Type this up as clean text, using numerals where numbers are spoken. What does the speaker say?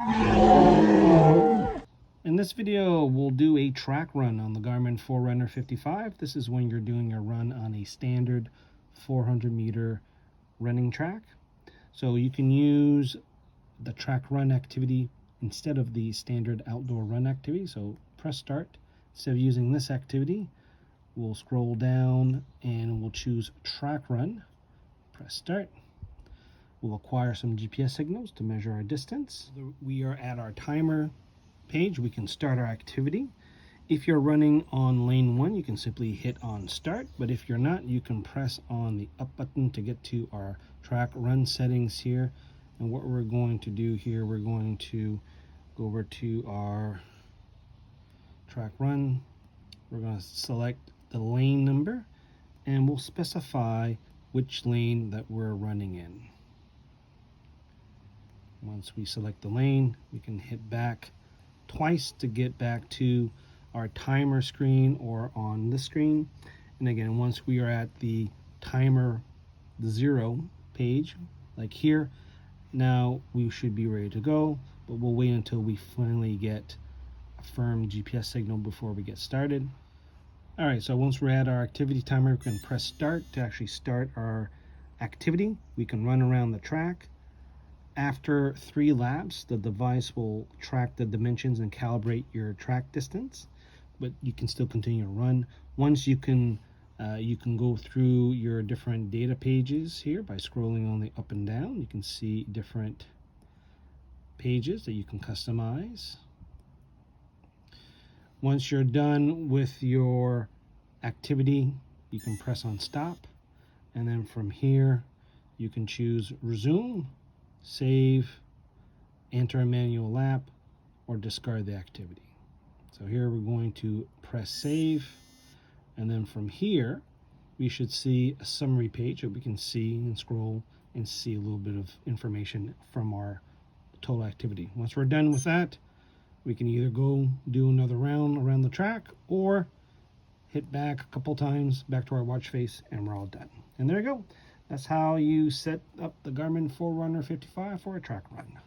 In this video, we'll do a track run on the Garmin Forerunner 55. This is when you're doing a run on a standard 400 meter running track. So you can use the track run activity instead of the standard outdoor run activity. So press start. Instead of using this activity, we'll scroll down and we'll choose track run. Press start. We'll acquire some GPS signals to measure our distance. We are at our timer page. We can start our activity. If you're running on lane 1, you can simply hit on start, but if you're not, you can press on the up button to get to our track run settings here. And what we're going to do here, we're going to go over to our track run. We're going to select the lane number and we'll specify which lane that we're running in. Once we select the lane, we can hit back twice to get back to our timer screen or on the screen. And again, once we are at the timer 0 page, like here, now we should be ready to go, but we'll wait until we finally get a firm GPS signal before we get started. All right, so once we're at our activity timer, we can press start to actually start our activity. We can run around the track. After 3 laps, the device will track the dimensions and calibrate your track distance, but you can still continue to run. Once you can go through your different data pages here by scrolling only up and down. You can see different pages that you can customize. Once you're done with your activity, you can press on stop, and then from here you can choose resume, save, enter a manual lap, or discard the activity. So here we're going to press save, and then from here we should see a summary page that we can see and scroll and see a little bit of information from our total activity. Once we're done with that, we can either go do another round around the track or hit back a couple times back to our watch face and we're all done. And there you go. That's how you set up the Garmin Forerunner 55 for a track run.